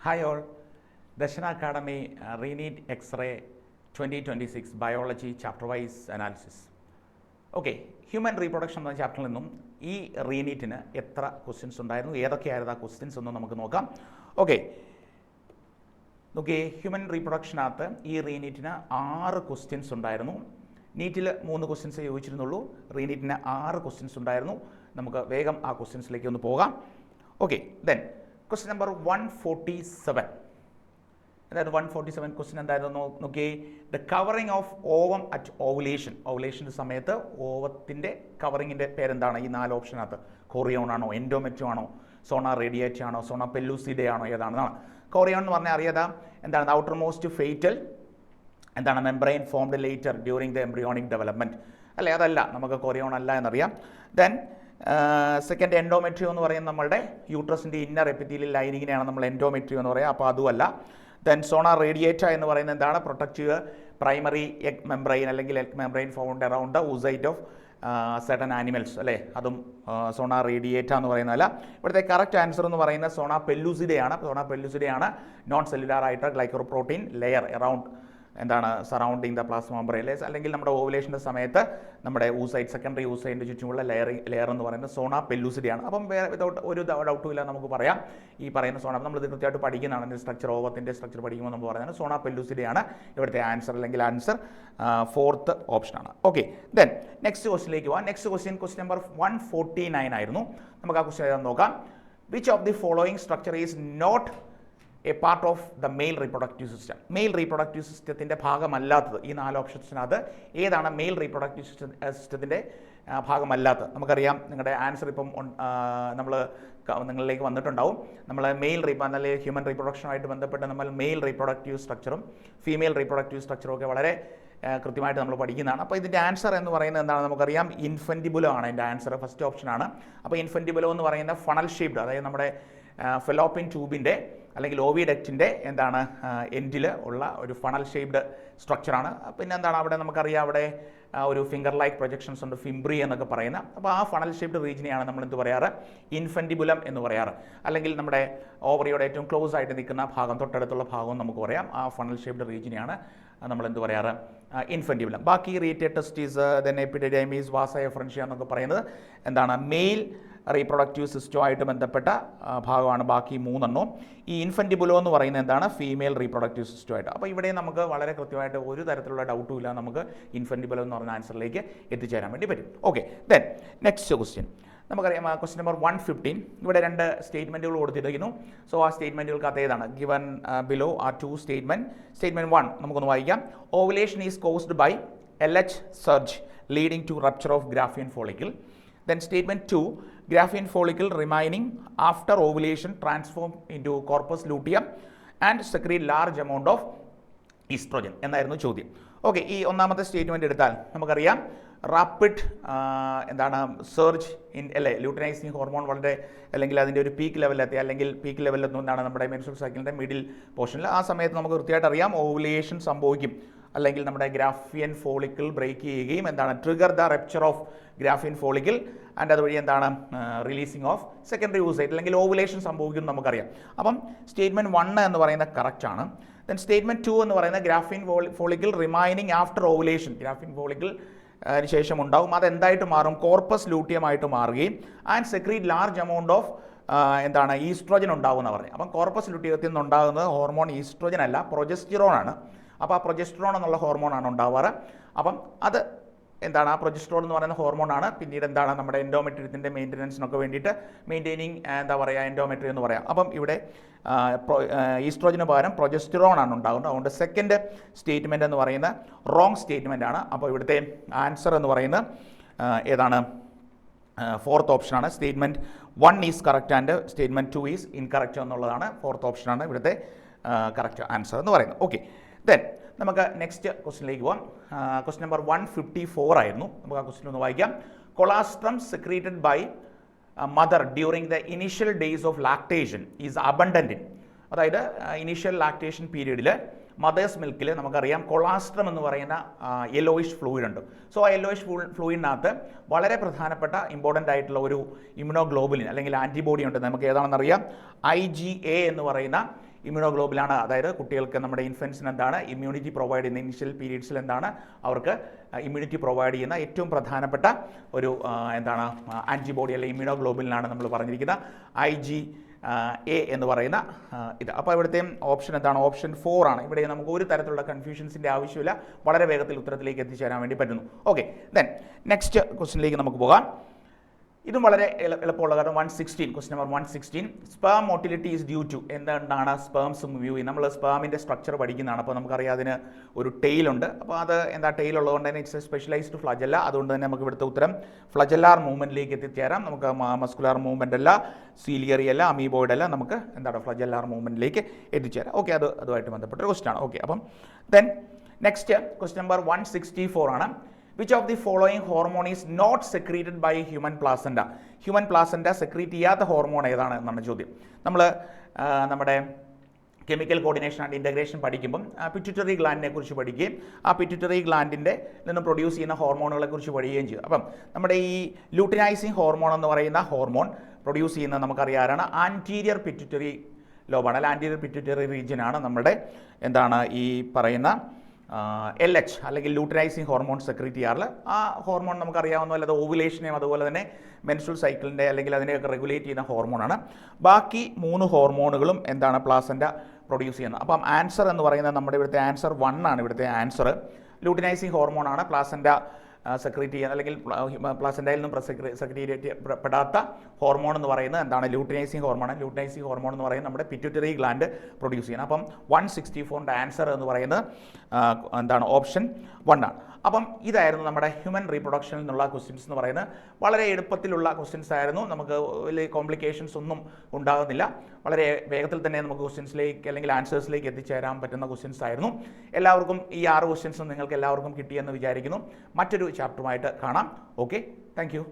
Hi all, Dashana Academy ReNEET X-ray 2026 Biology Chapter Wise Analysis. Okay, human reproduction എന്ന ചാപ്റ്ററിൽ നിന്നും ഈ റീനീറ്റിന് എത്ര ക്വസ്റ്റ്യൻസ് ഉണ്ടായിരുന്നു, ഏതൊക്കെയായിരുന്നു ആ ക്വസ്റ്റ്യൻസ് എന്ന് നമുക്ക് നോക്കാം. ഓക്കെ, ഹ്യൂമൻ റീപ്രൊഡക്ഷനകത്ത് ഈ റീനീറ്റിന് 6 ക്വസ്റ്റ്യൻസ് ഉണ്ടായിരുന്നു. നീറ്റിൽ 3 ക്വസ്റ്റ്യൻസ് ചോദിച്ചിരുന്നുള്ളൂ, റീനീറ്റിന് 6 ക്വസ്റ്റ്യൻസ് ഉണ്ടായിരുന്നു. നമുക്ക് വേഗം ആ ക്വസ്റ്റ്യൻസിലേക്ക് ഒന്ന് പോകാം. Okay, then question number 147. അതായത് 147 ക്വസ്റ്റ്യൻ എന്തായിരുന്നു നോക്കിയേ. The covering of ovum at ഓവുലേഷൻ്റെ സമയത്ത് ഓവത്തിൻ്റെ കവറിങ്ങിൻ്റെ പേരെന്താണ്? ഈ 4 ഓപ്ഷനകത്ത് കോറിയോൺ ആണോ, എൻഡോമെട്രിയം ആണോ, സോണ റേഡിയേറ്റ ആണോ, സോണ പെല്ലൂസിഡേ ആണോ, ഏതാണെന്നാണ്. കോറിയോൺ എന്ന് പറഞ്ഞാൽ അറിയാതാ എന്താണ്? ഔട്ടർ മോസ്റ്റ് ഫേറ്റൽ എന്താണ്? Membrane formed later during the embryonic development അല്ലേ? അതല്ല, നമുക്ക് കോറിയോൺ അല്ല എന്നറിയാം. ദെൻ സെക്കൻഡ് എൻഡോമെട്രിയം എന്ന് പറയുന്നത് നമ്മളുടെ യൂട്രസിൻ്റെ ഇന്നർ എപ്പിത്തീലിയൽ ലൈനിങ്ങിനെയാണ് നമ്മൾ എൻഡോമെട്രിയം എന്ന് പറയുക, അപ്പോൾ അതുമല്ല. ദെൻ സോണ റേഡിയേറ്റ എന്ന് പറയുന്നത് എന്താണ്? പ്രൊട്ടക്റ്റീവ് പ്രൈമറി എഗ് മെംബ്രെയിൻ അല്ലെങ്കിൽ egg membrane found around the oocyte of certain animals അല്ലേ? അതും സോണ റേഡിയേറ്റ എന്ന് പറയുന്നതല്ല. ഇവിടുത്തെ കറക്റ്റ് ആൻസർ എന്ന് പറയുന്നത് സോണ പെല്ലൂസിഡേ ആണ്. സോണ പെല്ലൂസിഡേ ആണ് നോൺ സെല്ലുലാർ ആയിട്ട് ഗ്ലൈക്കോപ്രോട്ടീൻ ലെയർ അറൗണ്ട് എന്താണ് സറൗണ്ടിങ് ദ പ്ലാസ്മ മെംബ്രെയിൻ അല്ലെങ്കിൽ നമ്മുടെ ഓവുലേഷൻ്റെ സമയത്ത് നമ്മുടെ ഊസൈറ്റ് സെക്കൻഡറി ഊസൈറ്റിൻ്റെ ചുറ്റുമുള്ള ലെയർ എന്ന് പറയുന്നത് സോണ പെല്ലൂസിഡേ ആണ്. അപ്പം വേറെ വിതൗട്ട് ഒരു ഡൗട്ടും ഇല്ല നമുക്ക് പറയാം ഈ പറയുന്ന സോണ നമ്മളിത് കൃത്യമായിട്ട് പഠിക്കുന്നതാണ്. ഇതിൻ്റെ സ്ട്രക്ചർ, ഓവത്തിൻ്റെ സ്ട്രക്ചർ പഠിക്കുമ്പോൾ നമ്മൾ പറയുന്നത് സോണ പെല്ലൂസിഡേ ആണ് ഇവിടുത്തെ ആൻസർ, അല്ലെങ്കിൽ ആൻസർ 4th ഓപ്ഷനാണ്. ഓക്കെ, ദെൻ നെക്സ്റ്റ് ക്വസ്റ്റിലേക്ക് പോകാം. നെക്സ്റ്റ് ക്വസ്റ്റ്യൻ നമ്പർ 149 ആയിരുന്നു. നമുക്ക് ആ ക്വസ്റ്റ്യൻ ഏതാണെന്ന് നോക്കാം. Which of the following structure is not a part of the male reproductive system? Male reproductive സിസ്റ്റത്തിൻ്റെ ഭാഗമല്ലാത്തത് ഈ 4 ഓപ്ഷൻസിനകത്ത് ഏതാണ് മെയിൽ റീപ്രൊഡക്റ്റീവ് സിസ്റ്റത്തിൻ്റെ ഭാഗമല്ലാത്തത്? നമുക്കറിയാം നിങ്ങളുടെ ആൻസർ ഇപ്പം നമ്മൾ നിങ്ങളിലേക്ക് വന്നിട്ടുണ്ടാവും. നമ്മൾ മെയിൽ അല്ലെങ്കിൽ ഹ്യൂമൻ റീപ്രൊഡക്ഷനുമായിട്ട് ബന്ധപ്പെട്ട് നമ്മൾ മെയിൽ റീപ്രൊഡക്റ്റീവ് സ്ട്രക്ചറും ഫീമെയിൽ റീപ്രൊഡക്റ്റീവ് സ്ട്രക്ചറും ഒക്കെ വളരെ കൃത്യമായിട്ട് നമ്മൾ പഠിക്കുന്നതാണ്. അപ്പോൾ ഇതിൻ്റെ ആൻസർ എന്ന് പറയുന്നത് എന്താണ്? നമുക്കറിയാം ഇൻഫൻറ്റിബുലോ ആണ് ഇതിൻ്റെ ആൻസർ, ഫസ്റ്റ് ഓപ്ഷനാണ്. അപ്പോൾ ഇൻഫൻറ്റിബുലോ എന്ന് പറയുന്ന ഫണൽ ഷേപ്ഡ്, അതായത് നമ്മുടെ ഫെലോപ്പിൻ ട്യൂബിൻ്റെ അല്ലെങ്കിൽ ഓവിഡക്റ്റിൻ്റെ എന്താണ് എൻഡിൽ ഉള്ള ഒരു ഫണൽ ഷേപ്ഡ് സ്ട്രക്ചറാണ്. പിന്നെ എന്താണ് അവിടെ നമുക്കറിയാം, അവിടെ ഒരു ഫിംഗർ ലൈക്ക് പ്രൊജക്ഷൻസ് ഉണ്ട്, ഫിംബ്രി എന്നൊക്കെ പറയുന്ന. അപ്പോൾ ആ ഫണൽ ഷേപ്ഡ് റീജിയനെയാണ് നമ്മൾ എന്ത് പറയാറ്? ഇൻഫൻറ്റിബുലം എന്ന് പറയാറ്. അല്ലെങ്കിൽ നമ്മുടെ ഓവറിയോട് ഏറ്റവും ക്ലോസ് ആയിട്ട് നിൽക്കുന്ന ഭാഗം, തൊട്ടടുത്തുള്ള ഭാഗം നമുക്ക് പറയാം ആ ഫണൽ ഷേപ്ഡ് റീജിയനെയാണ് നമ്മൾ എന്ത് പറയാറ്? ഇൻഫൻറ്റിബുലം. ബാക്കി റീറ്റേറ്റ് ടെസ്റ്റീസ്, ദെൻ എപ്പിഡിഡൈമീസ്, വാസ എഫറൻഷ്യ എന്നൊക്കെ പറയുന്നത് എന്താണ്? മെയിൽ റീപ്രൊഡക്റ്റീവ് സിസ്റ്റവുമായിട്ട് ബന്ധപ്പെട്ട ഭാഗമാണ് ബാക്കി 3 ഈ ഇൻഫൻറ്റിബുലോ എന്ന് പറയുന്നത് എന്താണ്? ഫീമെയിൽ റീപ്രൊഡക്റ്റീവ് സിസ്റ്റമായിട്ട്. അപ്പോൾ ഇവിടെ നമുക്ക് വളരെ കൃത്യമായിട്ട് ഒരു തരത്തിലുള്ള ഡൗട്ടും ഇല്ല, നമുക്ക് ഇൻഫൻറ്റിബുലോ എന്ന് പറയുന്ന ആൻസറിലേക്ക് എത്തിച്ചേരാൻ വേണ്ടി പറ്റും. ഓക്കെ, ദെൻ നെക്സ്റ്റ് ക്വസ്റ്റ്യൻ നമുക്കറിയാം. Question number 115. ഇവിടെ 2 സ്റ്റേറ്റ്മെൻറ്റുകൾ കൊടുത്തിരിക്കുന്നു. സോ ആ സ്റ്റേറ്റ്മെൻറ്റുകൾക്ക് ഏതാണ്? ഗിവൻ ബിലോ ആ 2 സ്റ്റേറ്റ്മെൻറ്റ്. സ്റ്റേറ്റ്മെൻറ്റ് 1 നമുക്കൊന്ന് വായിക്കാം. Ovulation is caused by LH surge leading to rupture of Graafian follicle. Then statement 2, Graafian follicle remaining after ovulation transform into corpus luteum and secrete large amount of estrogen എന്നായിരുന്നു ചോദ്യം. Okay, ഈ ഒന്നാമത്തെ statement എടുത്താൽ നമുക്കറിയാം rapid എന്താണ് surge in അല്ലേ luteinising hormone വളരെ അല്ലെങ്കിൽ അതിൻ്റെ ഒരു പീക്ക് ലെവലിലെത്തി, അല്ലെങ്കിൽ പീക്ക് ലെവലിലെത്തും എന്താണ് നമ്മുടെ മെൻസ്ട്രുവൽ സൈക്കിളിൻ്റെ മിഡിൽ പോർഷനിൽ. ആ സമയത്ത് നമുക്ക് കൃത്യമായിട്ട് അറിയാം ഓവുലേഷൻ സംഭവിക്കും, അല്ലെങ്കിൽ നമ്മുടെ ഗ്രാഫിയൻ ഫോളിക്കിൾ ബ്രേക്ക് ചെയ്യുകയും എന്താണ് trigger the rupture of ഗ്രാഫിയൻ follicle and അതുവഴി എന്താണ് റിലീസിങ് ഓഫ് സെക്കൻഡറി ഊസൈറ്റ് അല്ലെങ്കിൽ ഓവുലേഷൻ സംഭവിക്കും നമുക്കറിയാം. അപ്പം സ്റ്റേറ്റ്മെൻറ്റ് 1 എന്ന് പറയുന്നത് കറക്റ്റ് ആണ്. ദെൻ സ്റ്റേറ്റ്മെൻറ്റ് 2 എന്ന് പറയുന്നത് ഗ്രാഫിയൻ follicle remaining after ovulation, ഗ്രാഫിയൻ follicle ശേഷം ഉണ്ടാവും, അതെന്തായിട്ട് മാറും? കോർപ്പസ് ലൂട്ടിയമായിട്ട് മാറുകയും and secrete large amount of എന്താണ് ഈസ്ട്രോജൻ ഉണ്ടാവുമെന്ന് പറഞ്ഞു. അപ്പം കോർപ്പസ് ലൂട്ടിയത്തിൽ നിന്നുണ്ടാകുന്നത് ഹോർമോൺ ഈസ്ട്രോജൻ അല്ല, പ്രൊജസ്റ്റിറോൺ ആണ്. അപ്പോൾ ആ പ്രൊജസ്ട്രോൺ എന്നുള്ള ഹോർമോണാണ് ഉണ്ടാവാറ്. അപ്പം അത് എന്താണ്? ആ പ്രൊജസ്ട്രോൺ എന്ന് പറയുന്ന ഹോർമോണാണ് പിന്നീട് എന്താണ് നമ്മുടെ എൻഡോമെട്രിയത്തിൻ്റെ മെയിൻ്റനൻസിനൊക്കെ വേണ്ടിയിട്ട് മെയിൻറ്റെയിനിങ് എന്താ പറയുക എൻഡോമെട്രി എന്ന് പറയാം. അപ്പം ഇവിടെ ഈസ്ട്രോജന് പകരം പ്രൊജസ്റ്റിറോൺ ആണ് ഉണ്ടാകുന്നത്. അതുകൊണ്ട് സെക്കൻഡ് സ്റ്റേറ്റ്മെൻറ്റ് എന്ന് പറയുന്ന റോങ് സ്റ്റേറ്റ്മെൻ്റ് ആണ്. അപ്പോൾ ഇവിടുത്തെ ആൻസർ എന്ന് പറയുന്നത് ഏതാണ്? 4th ഓപ്ഷനാണ്. Statement 1 is correct and statement 2 is incorrect എന്നുള്ളതാണ്. 4th ഓപ്ഷനാണ് ഇവിടുത്തെ കറക്റ്റ് ആൻസർ എന്ന് പറയുന്നത്. ഓക്കെ, ദെൻ നമുക്ക് നെക്സ്റ്റ് ക്വസ്റ്റിനിലേക്ക് പോകാം. ക്വസ്റ്റ്യൻ നമ്പർ 154 ആയിരുന്നു. നമുക്ക് ആ ക്വസ്റ്റ്യൻ ഒന്ന് വായിക്കാം. Colostrum secreted by mother during the initial days of lactation is abundant in, അതായത് ഇനീഷ്യൽ ലാക്ടേഷൻ പീരീഡിൽ മദേഴ്സ് മിൽക്കിൽ നമുക്കറിയാം കൊളാസ്ട്രം എന്ന് പറയുന്ന യെല്ലോയിഷ് ഫ്ലൂയിഡ് ഉണ്ട്. സോ ആ യെല്ലോയിഷ് ഫ്ലൂയിഡിനകത്ത് വളരെ പ്രധാനപ്പെട്ട ഇമ്പോർട്ടൻ്റ് ആയിട്ടുള്ള ഒരു ഇമ്യൂണോഗ്ലോബുലിൻ അല്ലെങ്കിൽ ആൻറ്റിബോഡി ഉണ്ട്. നമുക്ക് ഏതാണെന്നറിയാം, IgA എന്ന് പറയുന്ന ഇമ്മ്യൂണോഗ്ലോബിലാണ്, അതായത് കുട്ടികൾക്ക് നമ്മുടെ ഇൻഫൻസിന് എന്താണ് ഇമ്മ്യൂണിറ്റി പ്രൊവൈഡ് ചെയ്യുന്ന ഇനിഷ്യൽ പീരീഡ്സിൽ എന്താണ് അവർക്ക് ഇമ്മ്യൂണിറ്റി പ്രൊവൈഡ് ചെയ്യുന്ന ഏറ്റവും പ്രധാനപ്പെട്ട ഒരു എന്താണ് ആൻറ്റിബോഡി അല്ലെങ്കിൽ ഇമ്മ്യൂണോഗ്ലോബിനാണ് നമ്മൾ പറഞ്ഞിരിക്കുന്ന IgA എന്ന് പറയുന്ന ഇത്. അപ്പോൾ ഇവിടുത്തെ ഓപ്ഷൻ എന്താണ്? ഓപ്ഷൻ 4 ആണ്. ഇവിടെ നമുക്ക് ഒരു തരത്തിലുള്ള കൺഫ്യൂഷൻസിൻ്റെ ആവശ്യമില്ല, വളരെ വേഗത്തിൽ ഉത്തരത്തിലേക്ക് എത്തിച്ചേരാൻ വേണ്ടി പറ്റുന്നു. ഓക്കെ, ദെൻ നെക്സ്റ്റ് ക്വസ്റ്റിനിലേക്ക് നമുക്ക് പോകാം. ഇതും വളരെ എളുപ്പമുള്ള കാരണം 116, question number 116, sperm motility is due to. എന്താണ് സ്പേംസ് മൂവ് ചെയ്യും? നമ്മൾ സ്പേമിൻ്റെ സ്ട്രക്ചർ പഠിക്കുന്നതാണ്. അപ്പോൾ നമുക്കറിയാം അതിന് ഒരു ടെയിലുണ്ട്. അപ്പോൾ അത് എന്താ ടെയിൽ ഉള്ളതുകൊണ്ട് തന്നെ ഇറ്റ്സ് എ സ്പെഷ്യലൈസ്ഡ് ഫ്ലജല്ല. അതുകൊണ്ട് തന്നെ നമുക്ക് ഇവിടുത്തെ ഉത്തരം ഫ്ലജല്ലാർ മൂവ്മെൻറ്റിലേക്ക് എത്തിച്ചേരാം. നമുക്ക് മസ്കുലാർ മൂവ്മെൻ്റ് അല്ല, സീലിയറി അല്ല, അമീബോയിഡ് അല്ല, നമുക്ക് എന്താണ് ഫ്ലജല്ലാർ മൂവ്മെൻറ്റിലേക്ക് എത്തിച്ചേരാം. ഓക്കെ, അതുമായിട്ട് ബന്ധപ്പെട്ട ഒരു ക്വസ്റ്റ്യൻ ആണ്. ഓക്കെ, അപ്പം ദെൻ നെക്സ്റ്റ് ക്വസ്റ്റ്യൻ നമ്പർ 164 ആണ്. Which of the following hormone is not secreted by human placenta? Human placenta secrete ചെയ്യാത്ത ഹോർമോൺ ഏതാണ് എന്നാണ് ചോദ്യം. നമ്മൾ നമ്മുടെ കെമിക്കൽ കോർഡിനേഷൻ ആൻഡ് ഇൻ്റഗ്രേഷൻ പഠിക്കുമ്പം പിറ്റ്യൂട്ടറി ഗ്ലാൻഡിനെ കുറിച്ച് പഠിക്കുകയും ആ പിറ്റ്യൂട്ടറി ഗ്ലാൻഡിൻ്റെ നിന്ന് പ്രൊഡ്യൂസ് ചെയ്യുന്ന ഹോർമോണുകളെ കുറിച്ച് പഠിക്കുകയും ചെയ്യും. അപ്പം നമ്മുടെ ഈ ലൂട്ടിനൈസിങ് ഹോർമോൺ എന്ന് പറയുന്ന ഹോർമോൺ പ്രൊഡ്യൂസ് ചെയ്യുന്നത് നമുക്കറിയാം ആരാണ്? ആൻറ്റീരിയർ പിറ്റ്യൂട്ടറി ലോബാണ്. അല്ല, ആൻറ്റീരിയർ പിറ്റ്യൂട്ടറി റീജിയനാണ് നമ്മുടെ എന്താണ് ഈ പറയുന്ന LH അല്ലെങ്കിൽ ലൂട്ടിനൈസിങ് ഹോർമോൺ സെക്രീറ്റ് ചെയ്യാറില്ല. ആ ഹോർമോൺ നമുക്കറിയാവുന്ന പോലെ അത് ഓവുലേഷനെയും അതുപോലെ തന്നെ മെൻസ്ട്രുവൽ സൈക്കിളിൻ്റെ അല്ലെങ്കിൽ അതിനെയൊക്കെ റെഗുലേറ്റ് ചെയ്യുന്ന ഹോർമോണാണ്. ബാക്കി 3 ഹോർമോണുകളും എന്താണ് പ്ലാസൻറ്റ പ്രൊഡ്യൂസ് ചെയ്യുന്നത്. അപ്പം ആൻസർ എന്ന് പറയുന്നത് നമ്മുടെ ഇവിടുത്തെ ആൻസർ 1 ആണ്. ഇവിടുത്തെ ആൻസർ ലൂട്ടിനൈസിങ് ഹോർമോണാണ് പ്ലാസൻറ്റ സെക്രീറ്റ് ചെയ്യുന്നത്, അല്ലെങ്കിൽ പ്ലാസൻറ്റയിൽ നിന്നും സെക്രീറ്റ് പെടാത്ത ഹോർമോൺ എന്ന് പറയുന്നത് എന്താണ്? Luteinising hormone. ലൂട്ടിനൈസിങ് ഹോർമോൺ എന്ന് പറയുന്നത് നമ്മുടെ പിറ്റ്യൂട്ടറി ഗ്ലാൻഡ് പ്രൊഡ്യൂസ് ചെയ്യുന്നത്. അപ്പം 164ൻ്റെ ആൻസർ എന്ന് പറയുന്നത് എന്താണ്? ഓപ്ഷൻ 1 ആണ്. അപ്പം ഇതായിരുന്നു നമ്മുടെ ഹ്യൂമൻ റീപ്രൊഡക്ഷനിൽ നിന്നുള്ള ക്വസ്റ്റ്യൻസ് എന്ന് പറയുന്നത്. വളരെ എളുപ്പത്തിലുള്ള ക്വസ്റ്റ്യൻസ് ആയിരുന്നു. നമുക്ക് വലിയ കോംപ്ലിക്കേഷൻസ് ഒന്നും ഉണ്ടാകുന്നില്ല. വളരെ വേഗത്തിൽ തന്നെ നമുക്ക് ക്വസ്റ്റ്യൻസിലേക്ക് അല്ലെങ്കിൽ ആൻസേഴ്സിലേക്ക് എത്തിച്ചേരാൻ പറ്റുന്ന ക്വസ്റ്റ്യൻസ് ആയിരുന്നു. എല്ലാവർക്കും ഈ 6 ക്വസ്റ്റ്യൻസും നിങ്ങൾക്ക് എല്ലാവർക്കും കിട്ടിയെന്ന് വിചാരിക്കുന്നു. മറ്റൊരു ചാപ്റ്ററുമായിട്ട് കാണാം. Okay, thank you.